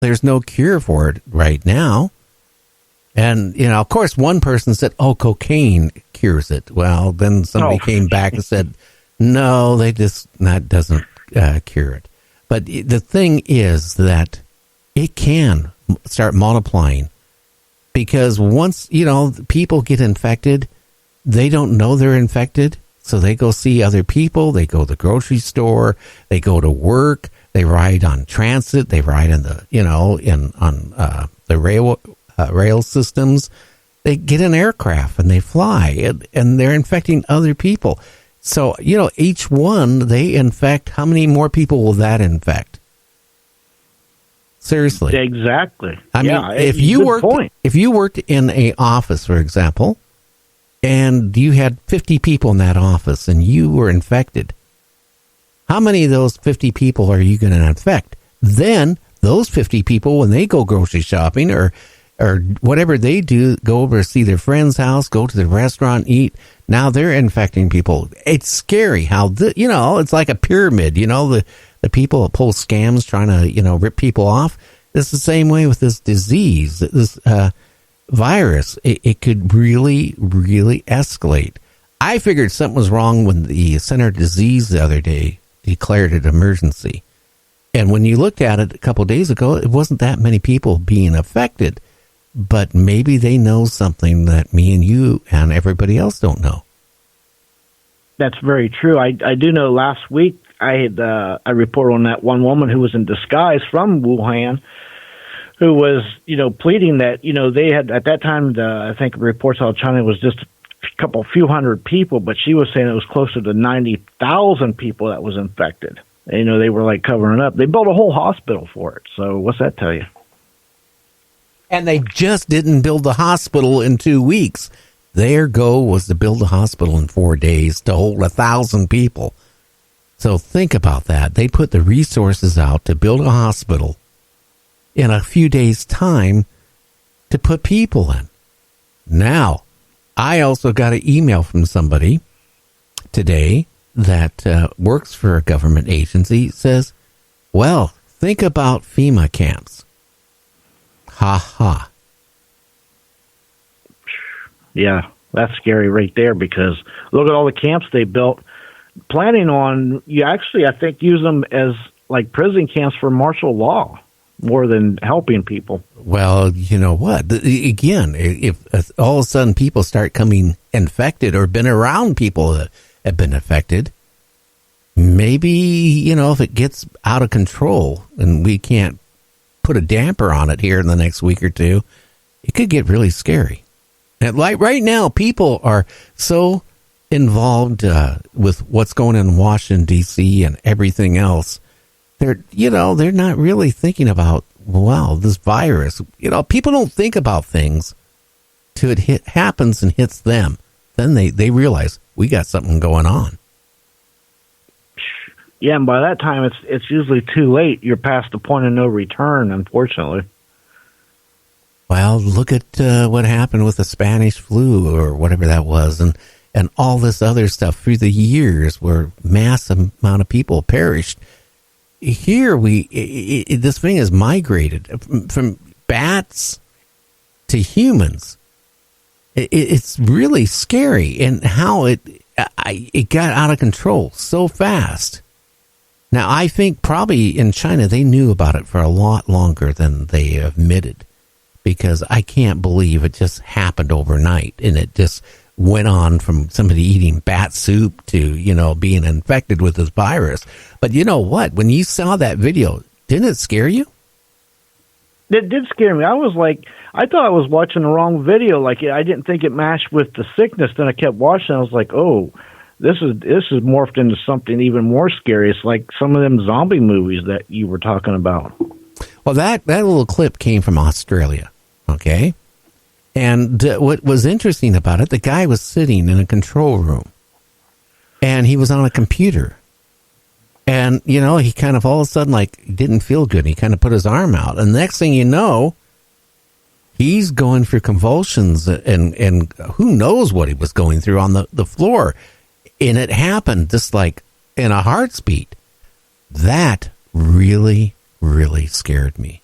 There's no cure for it right now. And, of course, one person said, oh, cocaine cures it. Well, then somebody came back and said, no, that doesn't cure it. But the thing is that it can start multiplying, because once, people get infected, they don't know they're infected. So they go see other people. They go to the grocery store. They go to work. They ride on transit. They ride on the, the rail systems. They get an aircraft and they fly, and they're infecting other people. So, each one they infect. How many more people will that infect? Seriously. Exactly. I mean, if you worked in a office, for example, and you had 50 people in that office and you were infected, how many of those 50 people are you going to infect? Then those 50 people, when they go grocery shopping or whatever they do, go over to see their friend's house, go to the restaurant, eat, now they're infecting people. It's scary how, it's like a pyramid, the people that pull scams trying to, rip people off. It's the same way with this disease, this virus. It could really, really escalate. I figured something was wrong when the Center of Disease the other day declared an emergency. And when you looked at it a couple of days ago, it wasn't that many people being affected. But maybe they know something that me and you and everybody else don't know. That's very true. I do know last week I had a report on that one woman who was in disguise from Wuhan, who was, pleading that, they had, at that time, I think reports out of China was just a few hundred people, but she was saying it was closer to 90,000 people that was infected. And, they were like covering up. They built a whole hospital for it. So what's that tell you? And they just didn't build the hospital in 2 weeks. Their goal was to build a hospital in 4 days to hold 1,000 people. So think about that. They put the resources out to build a hospital in a few days' time to put people in. Now, I also got an email from somebody today that works for a government agency. Says, well, think about FEMA camps. Ha ha. Yeah, that's scary right there, because look at all the camps they built, planning on, I think, use them as like prison camps for martial law more than helping people. Well, you know what? Again, if all of a sudden people start coming infected or been around people that have been affected, maybe, if it gets out of control and we can't put a damper on it here in the next week or two, it could get really scary. And like right now, people are so involved with what's going on in Washington, D.C. and everything else. They're not really thinking about, wow, this virus. People don't think about things till it happens and hits them. Then they realize we got something going on. Yeah, and by that time, it's usually too late. You're past the point of no return, unfortunately. Well, look at what happened with the Spanish flu or whatever that was, and all this other stuff through the years where mass amount of people perished. Here, this thing has migrated from bats to humans. It's really scary, and how it got out of control so fast. Now, I think probably in China, they knew about it for a lot longer than they admitted, because I can't believe it just happened overnight and it just went on from somebody eating bat soup to, being infected with this virus. But you know what? When you saw that video, didn't it scare you? It did scare me. I thought I was watching the wrong video. Like, I didn't think it matched with the sickness. Then I kept watching. I was like, oh, this is morphed into something even more scary. It's like some of them zombie movies that you were talking about. Well, that little clip came from Australia, okay? And what was interesting about it, the guy was sitting in a control room, and he was on a computer. And, he kind of all of a sudden, didn't feel good. He kind of put his arm out. And the next thing you know, he's going through convulsions, and who knows what he was going through on the floor. And it happened just like in a heartbeat. That really, really scared me.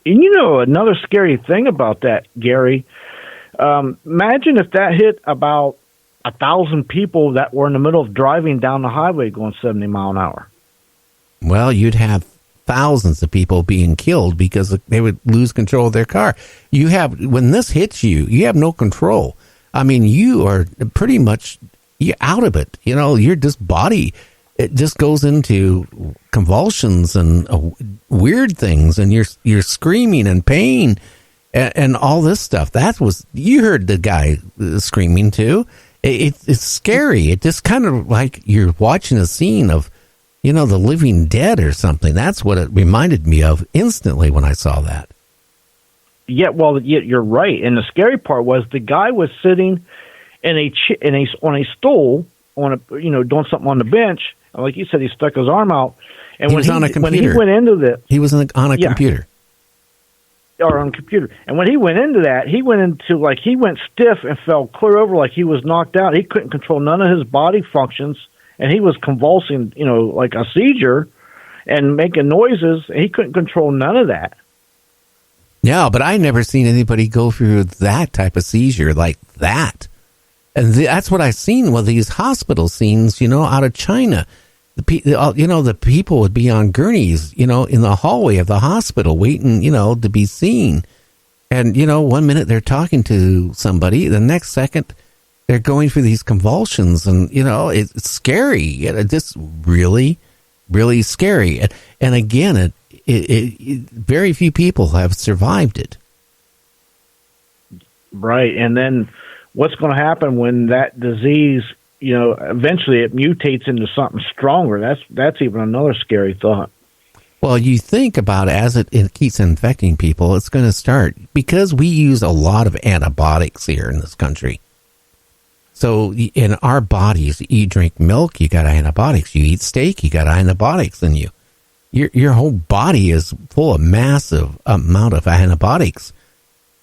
And another scary thing about that, Gary, imagine if that hit about 1,000 people that were in the middle of driving down the highway going 70 mile an hour. Well, you'd have thousands of people being killed because they would lose control of their car. When this hits you, you have no control. I mean, you are pretty much out of it. Your just body, it just goes into convulsions and weird things, and you're screaming in pain and all this stuff. You heard the guy screaming too. It's scary. It just kind of like you're watching a scene of, the living dead or something. That's what it reminded me of instantly when I saw that. Yeah, well, you're right. And the scary part was the guy was sitting on a stool doing something on the bench. Like you said, he stuck his arm out. And he was on a computer. When he went into the, he was on a computer. Or on a computer. And when he went into that, he went stiff and fell clear over like he was knocked out. He couldn't control none of his body functions, and he was convulsing, like a seizure and making noises, and he couldn't control none of that. Yeah, but I never seen anybody go through that type of seizure like that. And that's what I've seen with these hospital scenes, out of China. The people would be on gurneys, in the hallway of the hospital waiting, to be seen. And, 1 minute they're talking to somebody, the next second they're going through these convulsions, and, it's scary. It's just really, really scary. And again, very few people have survived it. Right. And then what's going to happen when that disease, eventually it mutates into something stronger? That's even another scary thought. Well, you think about it, as it keeps infecting people, it's going to start, because we use a lot of antibiotics here in this country. So in our bodies, you drink milk, you got antibiotics. You eat steak, you got antibiotics in you. Your whole body is full of massive amount of antibiotics.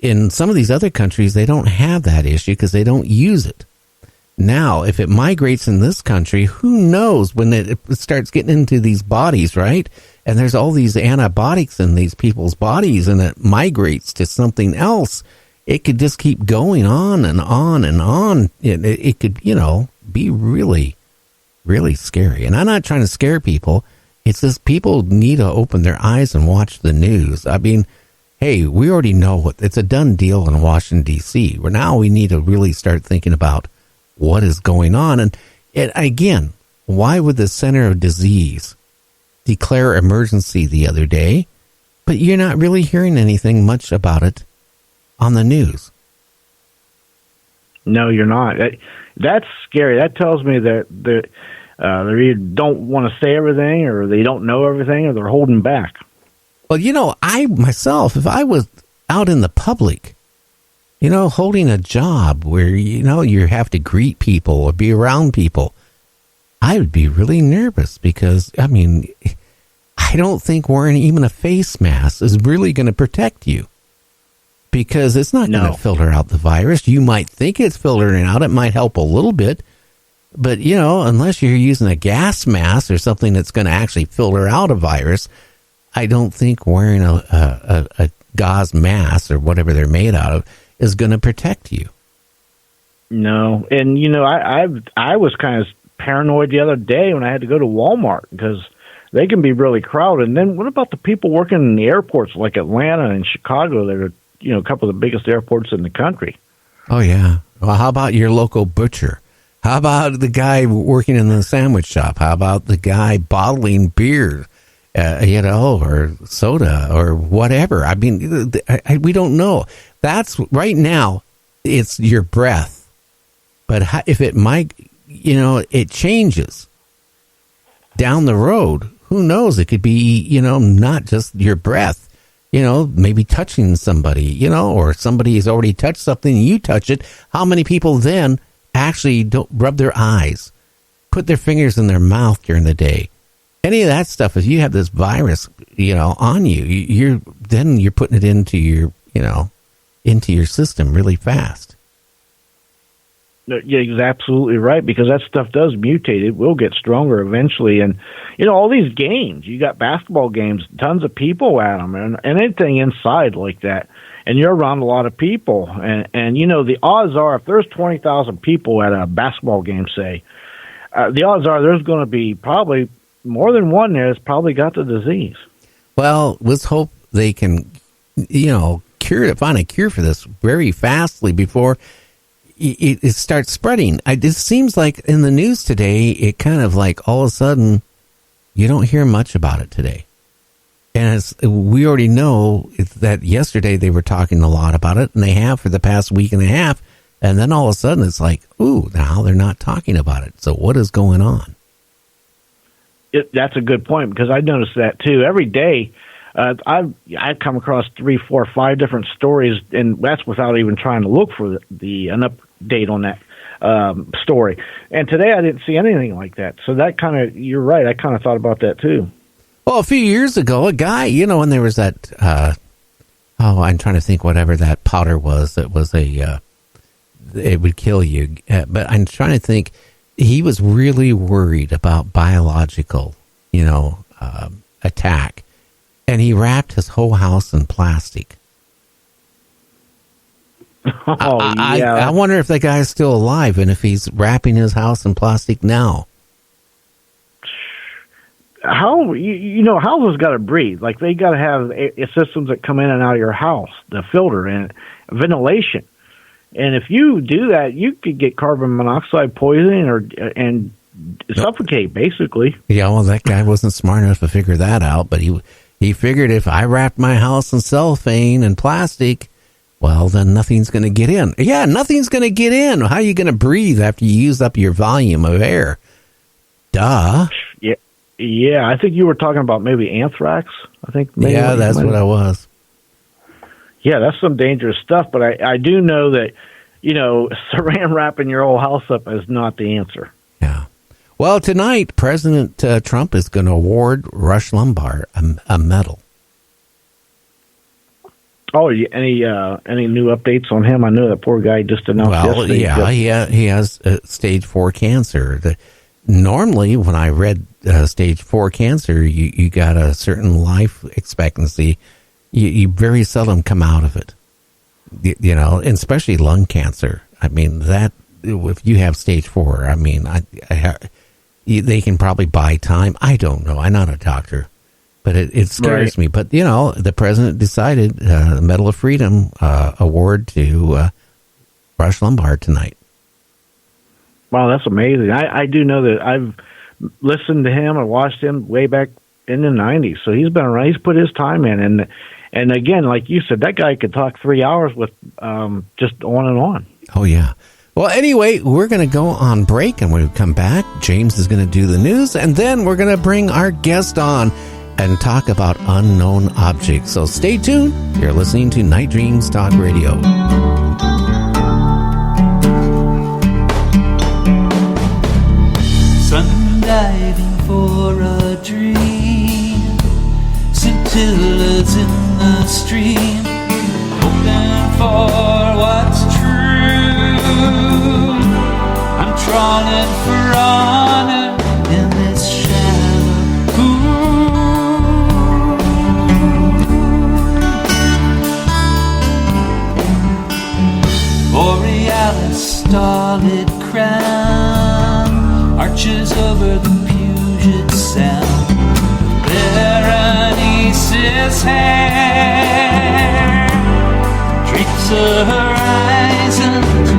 In some of these other countries, they don't have that issue because they don't use it. Now, if it migrates in this country, who knows when it starts getting into these bodies, right? And there's all these antibiotics in these people's bodies, and it migrates to something else. It could just keep going on and on and on. It could, be really, really scary. And I'm not trying to scare people. It's just people need to open their eyes and watch the news. I mean, hey, we already know it's a done deal in Washington, D.C. Where now we need to really start thinking about what is going on. And again, why would the Center of Disease declare emergency the other day, but you're not really hearing anything much about it on the news? No, you're not. That's scary. That tells me that they either don't want to say everything, or they don't know everything, or they're holding back. Well, I myself, if I was out in the public, holding a job where, you have to greet people or be around people, I would be really nervous because, I don't think wearing even a face mask is really going to protect you, because it's not going to filter out the virus. You might think it's filtering out. It might help a little bit, but, unless you're using a gas mask or something that's going to actually filter out a virus, I don't think wearing a gauze mask or whatever they're made out of is going to protect you. No. And, I was kind of paranoid the other day when I had to go to Walmart, because they can be really crowded. And then what about the people working in the airports like Atlanta and Chicago that are, a couple of the biggest airports in the country? Oh, yeah. Well, how about your local butcher? How about the guy working in the sandwich shop? How about the guy bottling beer, or soda or whatever? We don't know. That's right now, it's your breath. But if it might, it changes down the road. Who knows? It could be, not just your breath, maybe touching somebody, or somebody has already touched something and you touch it. How many people then actually don't rub their eyes, put their fingers in their mouth during the day? Any of that stuff, if you have this virus, on you, you're putting it into your, into your system really fast. Yeah, he's absolutely right, because that stuff does mutate. It will get stronger eventually. And, all these games, you got basketball games, tons of people at them, and anything inside like that. And you're around a lot of people. And the odds are, if there's 20,000 people at a basketball game, say, the odds are there's going to be probably more than one there that's probably got the disease. Well, let's hope they can, find a cure for this very fastly before it starts spreading. It seems like in the news today, it kind of like all of a sudden, you don't hear much about it today. And we already know that yesterday they were talking a lot about it, and they have for the past week and a half. And then all of a sudden it's like, ooh, now they're not talking about it. So what is going on? That's a good point, because I noticed that too. Every day, I come across 3, 4, 5 different stories, and that's without even trying to look for an update on that story. And today I didn't see anything like that. So that you're right. I kind of thought about that too. Well, a few years ago, a guy, when there was that, I'm trying to think whatever that powder was. It was it would kill you. But I'm trying to think, he was really worried about biological, attack. And he wrapped his whole house in plastic. Oh, yeah. I wonder if that guy's still alive and if he's wrapping his house in plastic now. How, houses got to breathe. Like, they got to have systems that come in and out of your house, the filter and ventilation. And if you do that, you could get carbon monoxide poisoning and suffocate, basically. Yeah, well, that guy wasn't smart enough to figure that out, but he figured if I wrapped my house in cellophane and plastic, well, then nothing's going to get in. Yeah, nothing's going to get in. How are you going to breathe after you use up your volume of air? Duh. Yeah, I think you were talking about maybe anthrax. Yeah, that's what I was. Yeah, that's some dangerous stuff, but I do know that, saran wrapping your whole house up is not the answer. Yeah. Well, tonight, President Trump is going to award Rush Limbaugh a medal. Oh, any new updates on him? I know that poor guy just announced yesterday. Yeah, he has stage 4 cancer. Normally, when I read stage 4 cancer, you got a certain life expectancy. You very seldom come out of it, and especially lung cancer. I mean, that if you have stage 4, I mean, they can probably buy time. I don't know. I'm not a doctor, but it scares me. But, the president decided the Medal of Freedom award to Rush Limbaugh tonight. Wow, that's amazing. I do know that I've listened to him and watched him way back in the 90s. So he's been around. He's put his time in. And again, like you said, that guy could talk 3 hours with just on and on. Oh, yeah. Well, anyway, we're going to go on break, and when we come back, James is going to do the news, and then we're going to bring our guest on and talk about unknown objects. So stay tuned. You're listening to Night Dreams Talk Radio. Sun diving for a dream, scintillas in the stream, hoping for what's true. I'm trawling for honor in this shallow pool. Borealis starlit crown arches over the Puget Sound. Berenice's hair drapes the horizon to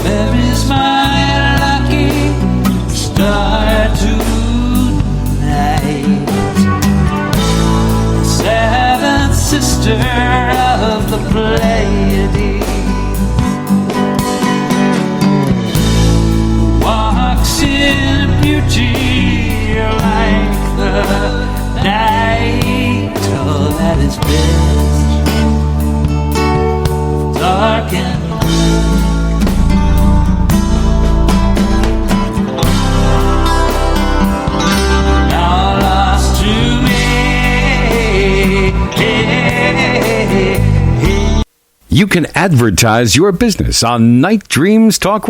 there is my lucky star tonight, seventh sister of the Pleiades. Walks in beauty like the night, oh, that is best, dark and now lost You can advertise your business on Night Dreams Talk